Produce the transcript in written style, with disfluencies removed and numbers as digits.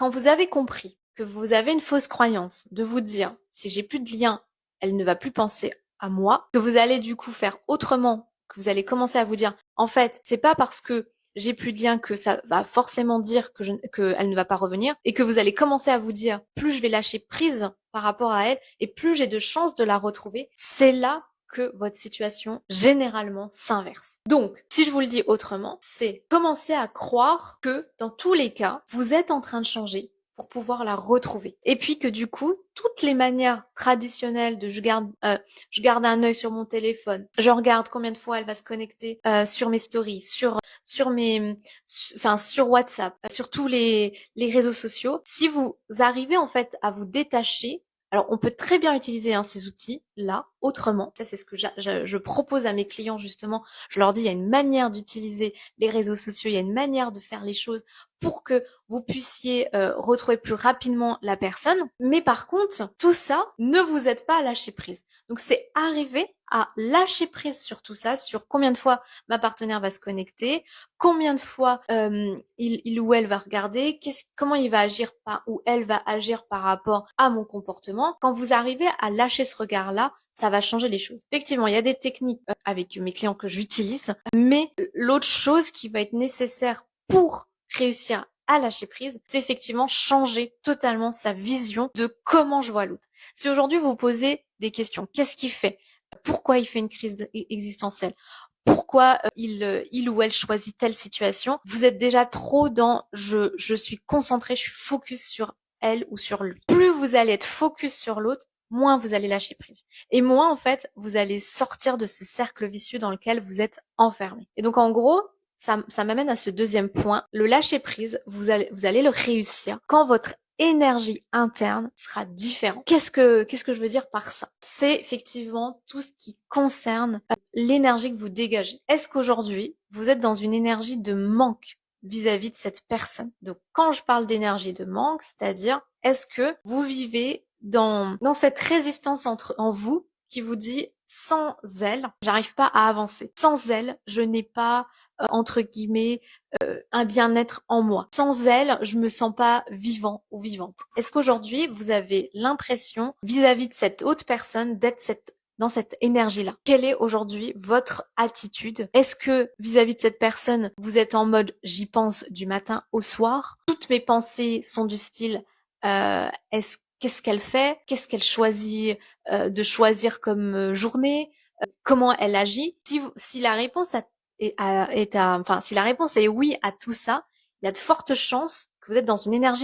Quand vous avez compris que vous avez une fausse croyance de vous dire si j'ai plus de lien, elle ne va plus penser à moi, que vous allez du coup faire autrement, que vous allez commencer à vous dire en fait, c'est pas parce que j'ai plus de lien que ça va forcément dire que elle ne va pas revenir, et que vous allez commencer à vous dire plus je vais lâcher prise par rapport à elle et plus j'ai de chances de la retrouver, c'est là que votre situation généralement s'inverse. Donc, si je vous le dis autrement, c'est commencer à croire que dans tous les cas, vous êtes en train de changer pour pouvoir la retrouver. Et puis que du coup, toutes les manières traditionnelles de je garde un œil sur mon téléphone, je regarde combien de fois elle va se connecter sur mes stories, sur WhatsApp, sur tous les réseaux sociaux. Si vous arrivez en fait à vous détacher, alors on peut très bien utiliser ces outils là autrement. Ça c'est ce que je propose à mes clients justement. Je leur dis il y a une manière d'utiliser les réseaux sociaux, il y a une manière de faire les choses pour que vous puissiez retrouver plus rapidement la personne. Mais par contre, tout ça ne vous aide pas à lâcher prise. Donc c'est arriver à lâcher prise sur tout ça, sur combien de fois ma partenaire va se connecter, combien de fois il ou elle va regarder, comment il va agir ou elle va agir par rapport à mon comportement. Quand vous arrivez à lâcher ce regard-là, ça va changer les choses. Effectivement, il y a des techniques avec mes clients que j'utilise, mais l'autre chose qui va être nécessaire pour réussir à lâcher prise, c'est effectivement changer totalement sa vision de comment je vois l'autre. Si aujourd'hui vous vous posez des questions, qu'est-ce qu'il fait? Pourquoi il fait une crise existentielle? Pourquoi il ou elle choisit telle situation? Vous êtes déjà trop dans je suis concentré, je suis focus sur elle ou sur lui. Plus vous allez être focus sur l'autre, moins vous allez lâcher prise. Et moins, en fait, vous allez sortir de ce cercle vicieux dans lequel vous êtes enfermé. Et donc, en gros, ça m'amène à ce deuxième point. Le lâcher prise, vous allez le réussir quand votre énergie interne sera différente. Qu'est-ce que je veux dire par ça? C'est effectivement tout ce qui concerne l'énergie que vous dégagez. Est-ce qu'aujourd'hui, vous êtes dans une énergie de manque vis-à-vis de cette personne? Donc, quand je parle d'énergie de manque, c'est-à-dire, est-ce que vous vivez dans cette résistance en vous qui vous dit sans elle, j'arrive pas à avancer. Sans elle, je n'ai pas entre guillemets un bien-être en moi. Sans elle, je me sens pas vivant ou vivante. Est-ce qu'aujourd'hui, vous avez l'impression vis-à-vis de cette autre personne d'être dans cette énergie-là? Quelle est aujourd'hui votre attitude? Est-ce que vis-à-vis de cette personne, vous êtes en mode j'y pense du matin au soir? Toutes mes pensées sont du style qu'est-ce qu'elle fait? Qu'est-ce qu'elle choisit de choisir comme journée? Comment elle agit? Si la réponse si la réponse est oui à tout ça, il y a de fortes chances que vous êtes dans une énergie